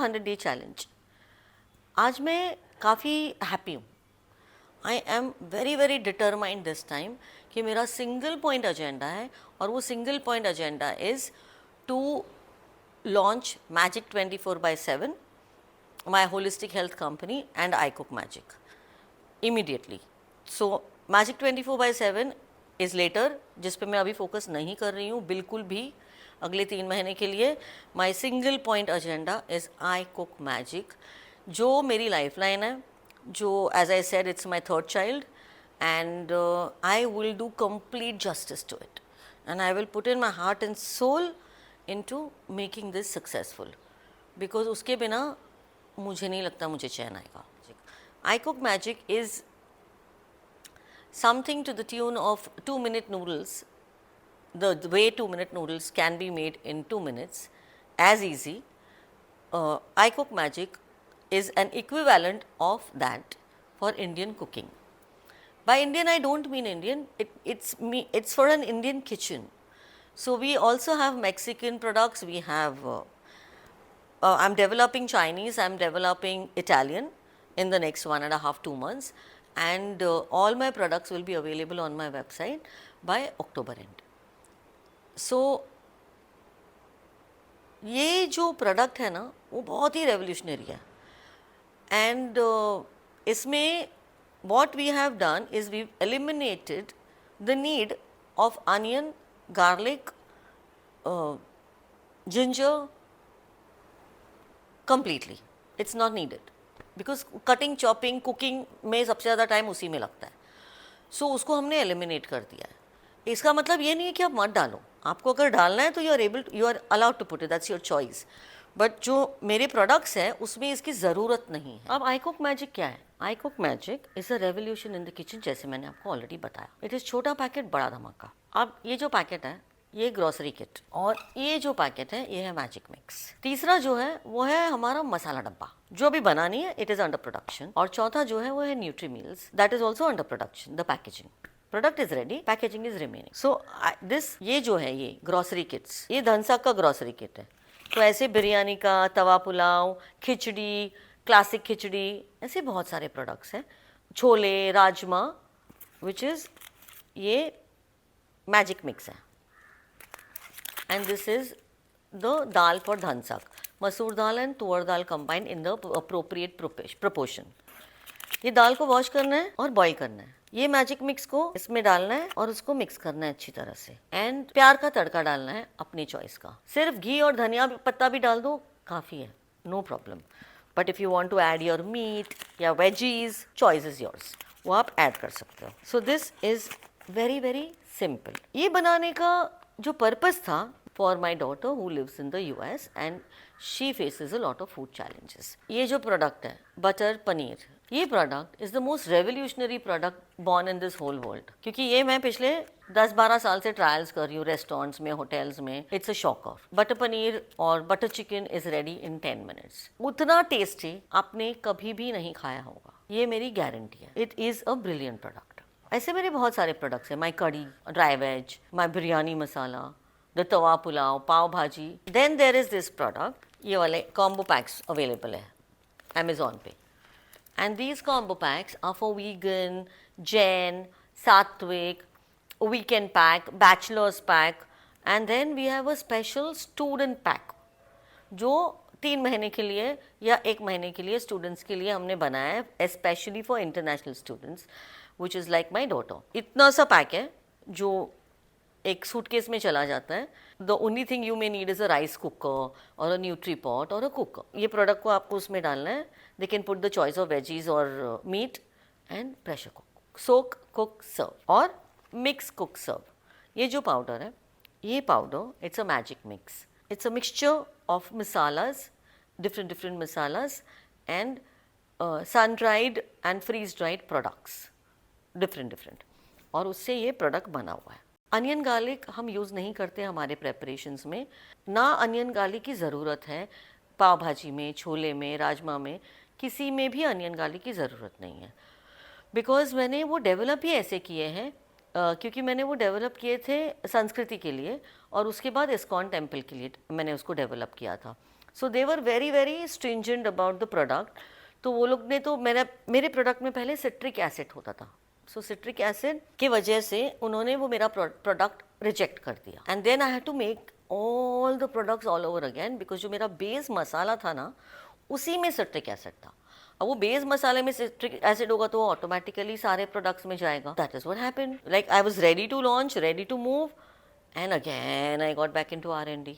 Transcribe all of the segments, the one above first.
100-day challenge. आज मैं काफ़ी हैप्पी हूँ। I am very very determined this time कि मेरा सिंगल पॉइंट एजेंडा है, और वो single point agenda is to launch magic 24/7, my holistic health company and I cook magic immediately. So Magic 24/7 is later, जिस पे मैं अभी फोकस नहीं कर रही हूँ बिल्कुल भी अगले 3 महीने के लिए। My single point agenda is I cook magic, जो मेरी लाइफ लाइन है, जो as I said it's my third child, and I will do complete justice to it, and I will put in my heart and soul into making this successful, because उसके बिना मुझे नहीं लगता मुझे चैन आएगा। I Cook Magic is something to the tune of 2-minute noodles. The way 2-minute noodles can be made in 2 minutes, as easy. I Cook Magic is an equivalent of that for Indian cooking. By Indian, I don't mean Indian. It's for an Indian kitchen. So we also have Mexican products. We have. I'm developing Chinese. I'm developing Italian in the next 1.5-2 months, and all my products will be available on my website by October end. So ये जो product है ना वो बहुत ही revolutionary है, and इसमें what we have done is we've eliminated the need of onion, garlic, ginger completely. It's not needed. Because cutting, chopping, cooking में सबसे ज़्यादा टाइम उसी में लगता है। सो उसको हमने एलिमिनेट कर दिया है। इसका मतलब ये नहीं है कि आप मत डालो, आपको अगर डालना है तो you are allowed to put it, that's your choice. But जो मेरे प्रोडक्ट्स हैं उसमें इसकी ज़रूरत नहीं है। अब आई कुक मैजिक क्या है? आई cook magic is a revolution in the kitchen, जैसे मैंने आपको ऑलरेडी बताया। इट इज़ छोटा पैकेट बड़ा धमाका। अब ये जो पैकेट है ये ग्रोसरी किट, और ये जो पैकेट है ये है मैजिक मिक्स। तीसरा जो है वो है हमारा मसाला डब्बा, जो अभी बना नहीं है, इट इज़ अंडर प्रोडक्शन। और चौथा जो है वो है nutri meals, that is also under production. The packaging, product is ready, packaging is remaining. So this, ये जो है ये ग्रोसरी किट्स, ये धनसा का ग्रोसरी किट है। तो ऐसे बिरयानी का, तवा पुलाव, खिचड़ी, क्लासिक खिचड़ी, ऐसे बहुत सारे प्रोडक्ट्स हैं। छोले, राजमा, विच इज़ ये मैजिक मिक्स है। And this is the dal for dhansak, मसूर दाल एंड तुअर दाल combined in the appropriate proportion. ये दाल को वॉश करना है और बॉईल करना है। ये मैजिक मिक्स को इसमें डालना है और उसको मिक्स करना है अच्छी तरह से, एंड प्यार का तड़का डालना है अपनी चॉइस का। सिर्फ घी और धनिया पत्ता भी डाल दो, काफ़ी है, no problem. But if you want to add your meat या वेजीज, चॉइस इज़ योर्स, वो आप ऐड कर सकते हो। So this is very very simple. ये बनाने का जो पर्पस था, for my daughter who lives in the US and she faces a lot of food challenges. ये जो प्रोडक्ट है बटर पनीर, ये product is the most revolutionary product born in this whole world, क्योंकि ये मैं पिछले 10-12 साल से ट्रायल्स कर रही हूँ रेस्टोरेंट्स में, होटल्स में। It's a shock off. Butter paneer और butter chicken is ready in 10 minutes. उतना टेस्टी आपने कभी भी नहीं खाया होगा, ये मेरी गारंटी है। It is a brilliant product. ऐसे मेरे बहुत सारे प्रोडक्ट्स हैं, my kadhi, dry veg, my biryani masala, the tawa pulao, pav bhaji. Then there is this product, ये वाले कॉम्बो पैक्स अवेलेबल है अमेजोन पे, and these combo packs are for vegan, Jain, sattvic, weekend pack, bachelors pack, and then we have a special student pack जो 3 महीने के लिए या 1 महीने के लिए स्टूडेंट्स के लिए हमने बनाया है, specially for international students, which is like my daughter. इतना सा पैक है जो एक सूटकेस में चला जाता है। The only thing you may need is a rice cooker और अ न्यूट्री पॉट और अ कुकर। ये प्रोडक्ट को आपको उसमें डालना है। They can put the choice of veggies और meat and pressure cook, soak, cook, serve और मिक्स, कुक, सर्व। ये जो पाउडर है, ये powder it's a magic mix. It's a mixture of masalas, different masalas and sun dried and freeze dried products, different, और उससे ये product बना हुआ है। अनियन गार्लिक हम यूज़ नहीं करते हमारे प्रेपरेशंस में, ना अनियन गार्लिक की ज़रूरत है। पाव भाजी में, छोले में, राजमा में, किसी में भी अनियन गार्लिक की ज़रूरत नहीं है, बिकॉज़ मैंने वो डेवलप ही ऐसे किए हैं क्योंकि मैंने वो डेवलप किए थे संस्कृति के लिए, और उसके बाद इस्कॉन टेम्पल के लिए मैंने उसको डेवलप किया था। So they were very very stringent about the product. तो वो लोग ने तो मेरे प्रोडक्ट में पहले सिट्रिक एसिड होता था, सो सिट्रिक एसिड की वजह से उन्होंने वो मेरा प्रोडक्ट रिजेक्ट कर दिया। And then I had to make all the products all over again, because जो मेरा बेस मसाला था ना उसी में सिट्रिक एसिड था। अब वो बेस मसाले में सिट्रिक एसिड होगा तो ऑटोमेटिकली सारे प्रोडक्ट्स में जाएगा। That is what happened. Like I was ready to launch, ready to move, and again I got back into R&D।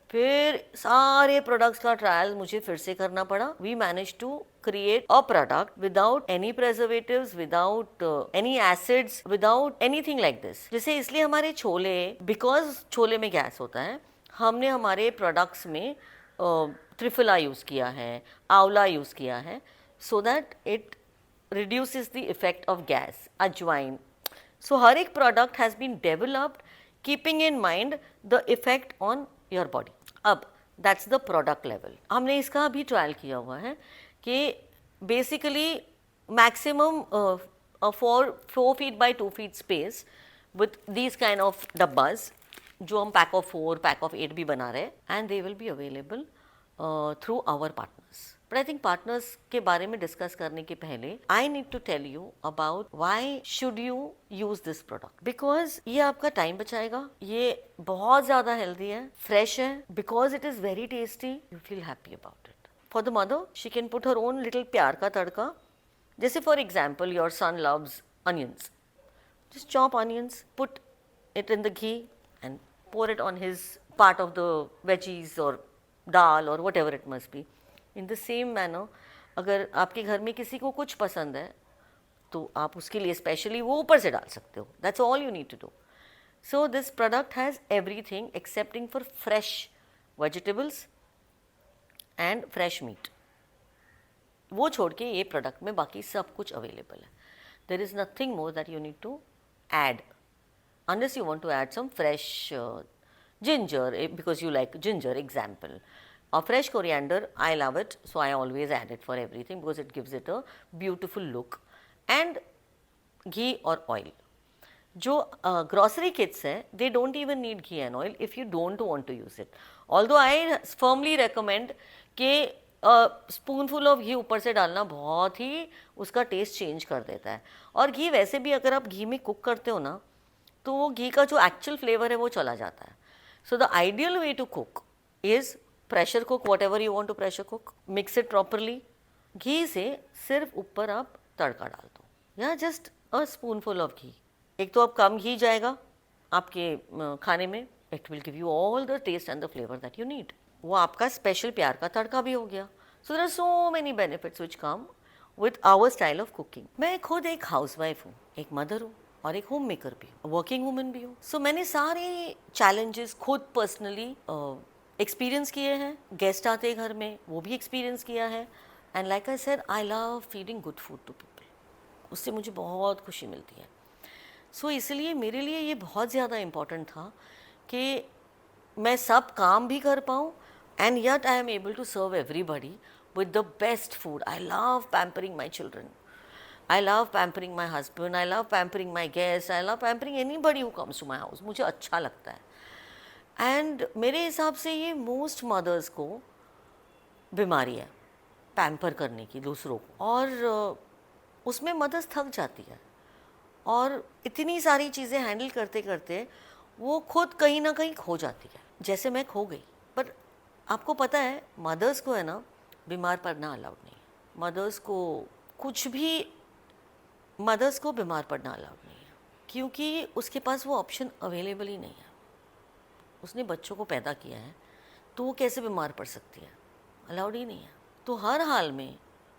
फिर सारे प्रोडक्ट्स का ट्रायल मुझे फिर से करना पड़ा। We manage to create a product without any preservatives, without any acids, without anything like this। जैसे इसलिए हमारे छोले, because छोले में गैस होता है, हमने हमारे प्रोडक्ट्स में त्रिफला यूज़ किया है, आंवला यूज़ किया है, so that it reduces the effect of gas, अजवाइन। So हर एक product has been developed keeping in mind the effect on your body. अब दैट्स द प्रोडक्ट लेवल। हमने इसका भी ट्रायल किया हुआ है कि basically maximum 4 feet by 2 feet space with these kind of dabbas जो हम पैक ऑफ 4, पैक ऑफ 8 भी बना रहे हैं, and they will be available through our partners. But I think partners के बारे में डिस्कस करने के पहले I need to tell you about why should you use this product. Because ये आपका टाइम बचाएगा, ये बहुत ज़्यादा हेल्दी है, फ्रेश है, because it is very tasty, you feel happy about it. For the mother, she can put her own little प्यार का तड़का। जैसे for example, your son loves onions. Just chop onions, put it in the ghee and pour it on his part of the veggies or dal or whatever it must be. In the same manner, अगर आपके घर में किसी को कुछ पसंद है तो आप उसके लिए स्पेशली वो ऊपर से डाल सकते हो। That's all you need to do. So this product has everything excepting for fresh vegetables and fresh meat. वो छोड़ के ये प्रोडक्ट में बाकी सब कुछ अवेलेबल है। There is nothing more that you need to add unless you want to add some fresh ginger, because you like ginger example, और fresh coriander. I love it, so I always add it for everything because it gives it a beautiful look. And ghee और oil, जो grocery kits हैं, they don't even need ghee and oil if you don't want to use it. Although I firmly recommend कि spoonful of घी ऊपर से डालना बहुत ही उसका taste change कर देता है। और घी वैसे भी अगर आप घी में कुक करते हो ना तो वो घी का जो एक्चुअल फ्लेवर है वो चला जाता है। So the ideal way to cook is pressure cook, whatever you want to pressure cook, mix it properly. घी से सिर्फ ऊपर आप तड़का डाल दो, या just a spoonful of ghee. एक तो अब कम घी जाएगा आपके खाने में, it will give you all the taste and the flavour that you need. वो आपका स्पेशल प्यार का तड़का भी हो गया। So there are so many benefits which come with our style of cooking. मैं खुद एक हाउसवाइफ हूँ, एक मदर हूँ और एक होम मेकर भी हूँ, वर्किंग वुमन भी हूँ। सो मैंने सारे चैलेंजेस खुद पर्सनली एक्सपीरियंस किए हैं। गेस्ट आते हैं घर में, वो भी एक्सपीरियंस किया है। And like I said, I love feeding good food to people, उससे मुझे बहुत खुशी मिलती है। सो इसलिए मेरे लिए ये बहुत ज़्यादा इम्पॉर्टेंट था कि मैं सब काम भी कर पाऊँ and yet I am able to serve everybody with the best food. I love pampering my children. I love pampering my husband. I love pampering my guests. I love pampering anybody who comes to my house. मुझे अच्छा लगता है। And मेरे हिसाब से ये most mothers को बीमारी है पैम्पर करने की दूसरों को, और उसमें मदर्स थक जाती है और इतनी सारी चीज़ें हैंडल करते करते वो खुद कहीं ना कहीं खो जाती है, जैसे मैं खो गई। पर आपको पता है मदर्स को है ना बीमार पड़ना अलाउड नहीं है। मदर्स को कुछ भी, मदर्स को बीमार पड़ना अलाउड नहीं है, क्योंकि उसके पास वो ऑप्शन अवेलेबल ही नहीं है। उसने बच्चों को पैदा किया है तो वो कैसे बीमार पड़ सकती है, अलाउड ही नहीं है। तो हर हाल में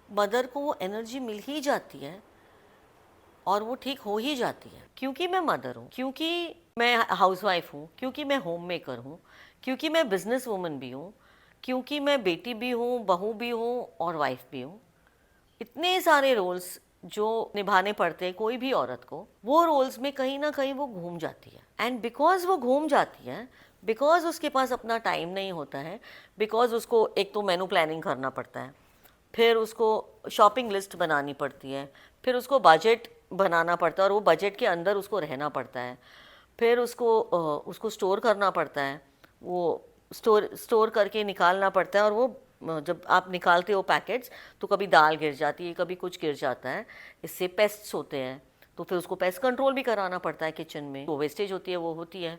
मदर को वो एनर्जी मिल ही जाती है और वो ठीक हो ही जाती है, क्योंकि मैं मदर हूँ, क्योंकि मैं हाउसवाइफ हूँ, क्योंकि मैं होम मेकर हूँ, क्योंकि मैं बिजनेस वूमन भी हूँ, क्योंकि मैं बेटी भी हूँ, बहू भी हूँ और वाइफ भी हूँ। इतने सारे रोल्स जो निभाने पड़ते हैं कोई भी औरत को, वो रोल्स में कहीं ना कहीं वो घूम जाती है। एंड बिकॉज वो घूम जाती है, बिकॉज उसके पास अपना टाइम नहीं होता है, बिकॉज उसको एक तो मेनू प्लानिंग करना पड़ता है, फिर उसको शॉपिंग लिस्ट बनानी पड़ती है, फिर उसको बजट बनाना पड़ता है और वो बजट के अंदर उसको रहना पड़ता है, फिर उसको स्टोर करना पड़ता है, वो स्टोर करके निकालना पड़ता है, और वो जब आप निकालते हो पैकेट्स तो कभी दाल गिर जाती है, कभी कुछ गिर जाता है, इससे पेस्ट्स होते हैं, तो फिर उसको पेस्ट कंट्रोल भी कराना पड़ता है किचन में। वो वेस्टेज होती है वो होती है,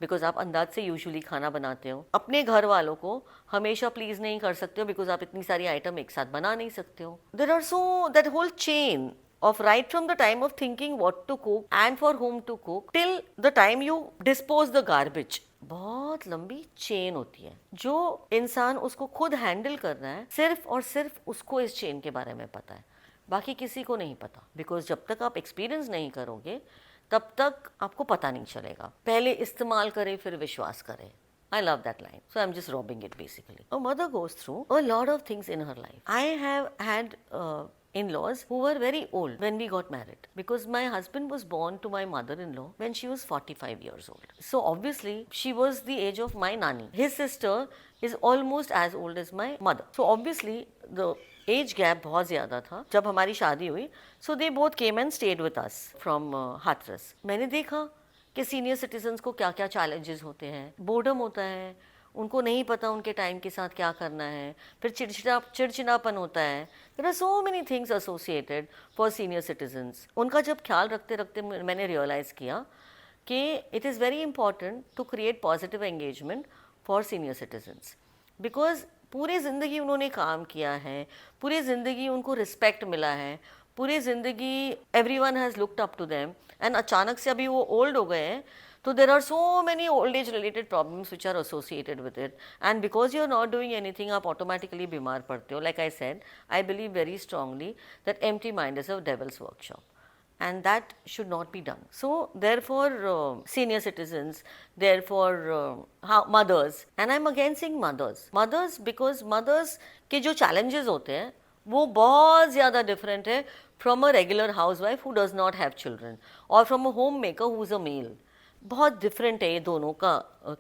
बिकॉज आप अंदाज से यूजुअली खाना बनाते हो। अपने घर वालों को हमेशा प्लीज नहीं कर सकते हो, बिकॉज आप इतनी सारी आइटम एक साथ बना नहीं सकते हो। There are so that whole chain of right from the time of thinking what to cook and for whom to cook till the time you dispose the garbage, बहुत लंबी चेन होती है। जो इंसान उसको खुद हैंडल कर रहा है, सिर्फ और सिर्फ उसको इस चेन के बारे में पता है, बाकी किसी को नहीं पता। बिकॉज जब तक आप एक्सपीरियंस नहीं करोगे तब तक आपको पता नहीं चलेगा। पहले इस्तेमाल करें फिर विश्वास करें। I love that line. So I'm just robbing it basically. A mother goes through a lot of things in her life. I have had in-laws who were very old when we got married, because my husband was born to my mother-in-law when she was 45 years old. So obviously she was the age of my nanny. His sister is almost as old as my mother. So obviously the age gap बहुत ज़्यादा था जब हमारी शादी हुई। So they both came and stayed with us from Hathras. मैंने देखा कि सीनियर सिटीजन्स को क्या क्या चैलेंजेस होते हैं। बोर्डम होता है, उनको नहीं पता उनके टाइम के साथ क्या करना है, फिर चिड़चिड़ापन होता है। There are so many things associated for senior citizens. उनका जब ख्याल रखते रखते मैंने रियलाइज़ किया कि it is very important to create positive engagement for senior citizens, because पूरी ज़िंदगी उन्होंने काम किया है, पूरी ज़िंदगी उनको रिस्पेक्ट मिला है, पूरी ज़िंदगी everyone has looked up to them, and अचानक से अभी वो ओल्ड हो गए हैं, तो there are so many old age related problems which are associated with it, and because you are not doing anything आप ऑटोमेटिकली बीमार पड़ते हो। Like I said, I believe very strongly that empty mind is a devil's workshop, and that should not be done. So therefore senior citizens, therefore mothers, and I'm again saying mothers because mothers के जो challenges होते हैं वो बहुत ज़्यादा different है from a regular housewife who does not have children or from a homemaker who is a male. बहुत different है ये दोनों का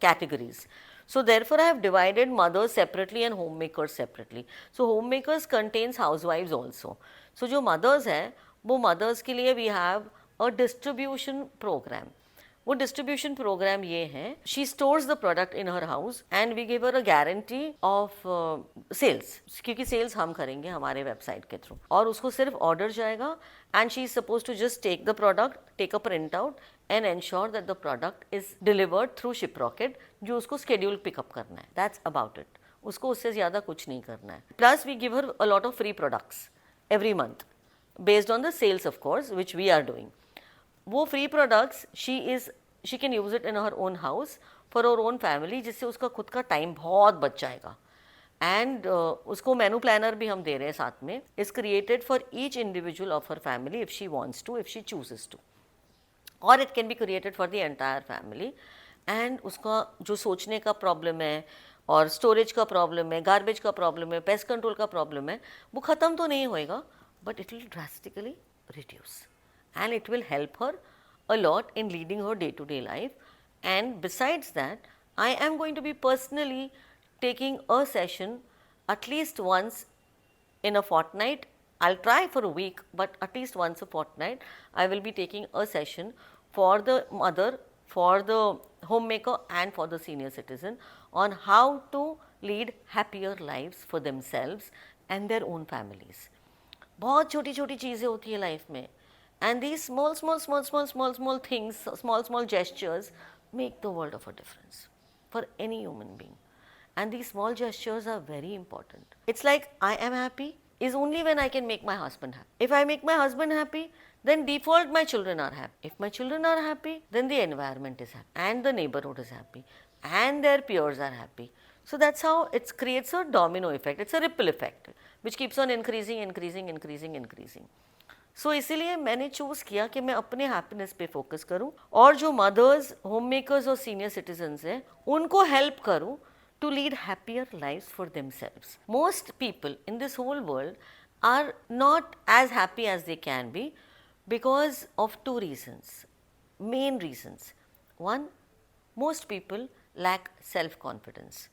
categories. So therefore I have divided mothers separately and homemakers separately. So homemakers contains housewives also. So जो mothers है वो mothers के लिए we have a distribution programme. वो डिस्ट्रीब्यूशन प्रोग्राम ये है, she stores the product in her house and we give her a guarantee of sales, क्योंकि sales हम करेंगे हमारे वेबसाइट के थ्रू, और उसको सिर्फ ऑर्डर जाएगा and she is suppose to just take the product, take a print out and ensure that the product is delivered through Shiprocket, जो उसको स्केड्यूल पिकअप करना है। दैट्स अबाउट इट, उसको उससे ज़्यादा कुछ नहीं करना है। Plus we give her a lot of free products every month based on the sales of course which we are doing. वो free products she can use it in her own house for her own family, जिससे उसका खुद का time बहुत बच जाएगा। And उसको मेनू planner भी हम दे रहे हैं साथ में, is created for each individual of her family if she wants to, if she chooses to, or it can be created for the entire family. And उसका जो सोचने का प्रॉब्लम है और स्टोरेज का प्रॉब्लम है, गार्बेज का प्रॉब्लम है, पेस्ट कंट्रोल का प्रॉब्लम है, वो ख़त्म तो नहीं होएगा, but it will drastically reduce and it will help her a lot in leading her day-to-day life. And besides that, I am going to be personally taking a session at least once in a fortnight. I'll try for a week, but at least once a fortnight I will be taking a session for the mother, for the homemaker and for the senior citizen on how to lead happier lives for themselves and their own families. बहुत छोटी छोटी चीज़ें होती है life में, and these small things, small gestures make the world of a difference for any human being, and these small gestures are very important. It's like I am happy is only when I can make my husband happy. If I make my husband happy, then default my children are happy. If my children are happy, then the environment is happy and the neighborhood is happy and their peers are happy. So that's how it creates a domino effect. It's a ripple effect which keeps on increasing. So इसीलिए मैंने choose किया कि मैं अपने happiness पे focus करूं और जो मदर्स, होम मेकर्स और सीनियर सिटीजन्स हैं उनको हेल्प करूं to lead happier lives for themselves. Most people in this whole world are not as happy as they can be because of two reasons, main reasons. One, most people lack self-confidence.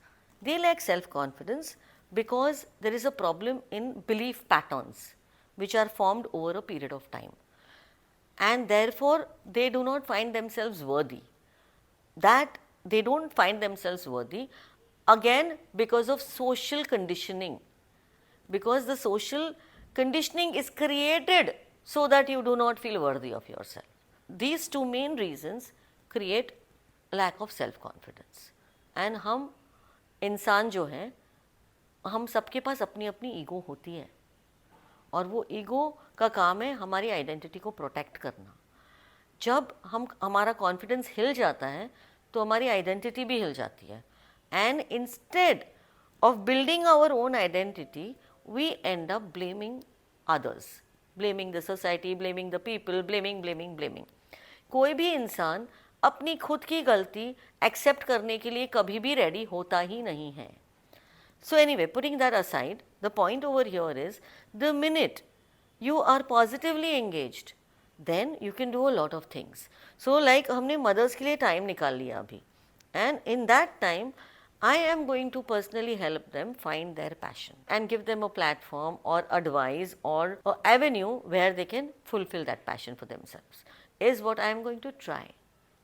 They lack self-confidence because there is a problem in belief patterns which are formed over a period of time, and therefore they do not find themselves worthy. That they don't find themselves worthy again because of social conditioning, because the social conditioning is created so that you do not feel worthy of yourself. These two main reasons create lack of self confidence. And हम इंसान जो हैं, हम सबके पास अपनी अपनी ego होती है और वो ईगो का काम है हमारी आइडेंटिटी को प्रोटेक्ट करना. जब हमारा कॉन्फिडेंस हिल जाता है तो हमारी आइडेंटिटी भी हिल जाती है. And instead of building our own identity we end up blaming others, blaming the society, blaming the people, blaming. कोई भी इंसान अपनी खुद की गलती एक्सेप्ट करने के लिए कभी भी रेडी होता ही नहीं है. So anyway, putting that aside, the point over here is the minute you are positively engaged, then you can do a lot of things. So like हमने mothers के लिए time निकाल लिया अभी, and in that time I am going to personally help them find their passion and give them a platform or advice or an avenue where they can fulfill that passion for themselves, is what I am going to try.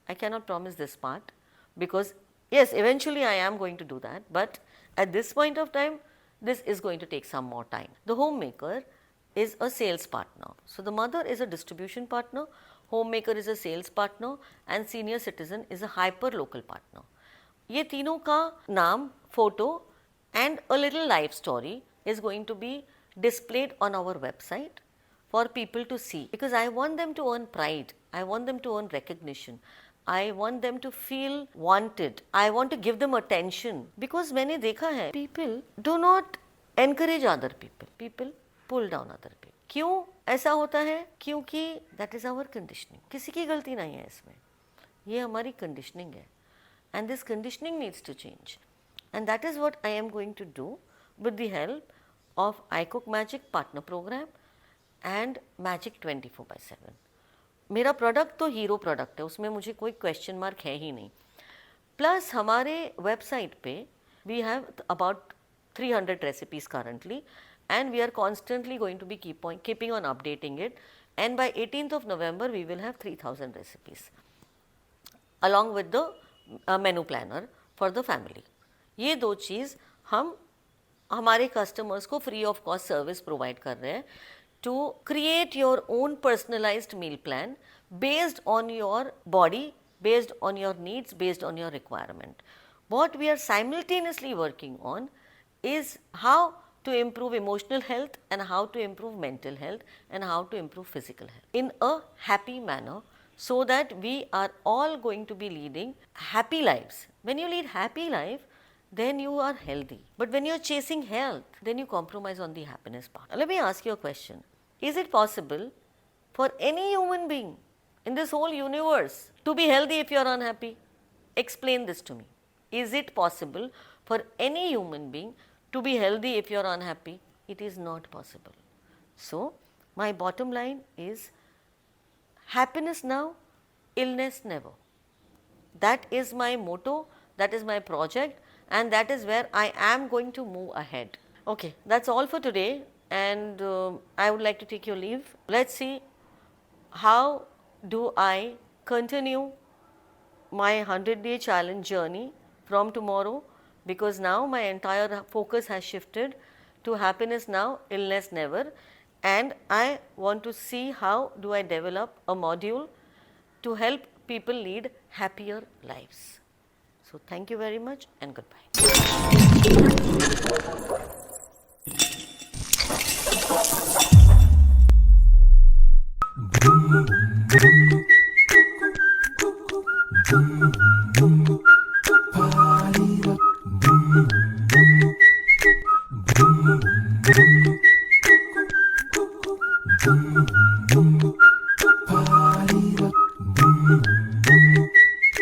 I cannot promise this part because yes, eventually I am going to do that, but at this point of time, this is going to take some more time. The homemaker is a sales partner. So the mother is a distribution partner, homemaker is a sales partner, and senior citizen is a hyper local partner. ये तीनों का नाम, photo and a little life story is going to be displayed on our website for people to see, because I want them to earn pride, I want them to earn recognition, I want them to feel wanted, I want to give them attention, because मैंने देखा है people do not encourage other people, people pull down other people. क्यों ऐसा होता है? क्योंकि that is our conditioning. किसी की गलती नहीं है इसमें, ये हमारी conditioning है, and this conditioning needs to change, and that is what I am going to do with the help of iCook Magic partner program and Magic 24/7. मेरा प्रोडक्ट तो हीरो प्रोडक्ट है, उसमें मुझे कोई क्वेश्चन मार्क है ही नहीं. Plus हमारे website पे we have about 300 recipes currently, and we are constantly going to be keeping on updating it, and by 18th of November we will have 3000 recipes along with the menu planner for the family. ये दो चीज़ हम हमारे customers को free of cost service provide कर रहे हैं to create your own personalized meal plan based on your body, based on your needs, based on your requirement. What we are simultaneously working on is how to improve emotional health and how to improve mental health and how to improve physical health in a happy manner, so that we are all going to be leading happy lives. When you lead happy life, then you are healthy. But when you are chasing health, then you compromise on the happiness part. Let me ask you a question. Is it possible for any human being in this whole universe to be healthy if you are unhappy? Explain this to me. Is it possible for any human being to be healthy if you are unhappy? It is not possible. So, my bottom line is happiness now, illness never. That is my motto, that is my project, and that is where I am going to move ahead. Okay, that's all for today, and I would like to take your leave. Let's see how do I continue my 100-day challenge journey from tomorrow, because now my entire focus has shifted to happiness now, illness never, and I want to see how do I develop a module to help people lead happier lives. So thank you very much and goodbye. Party rock.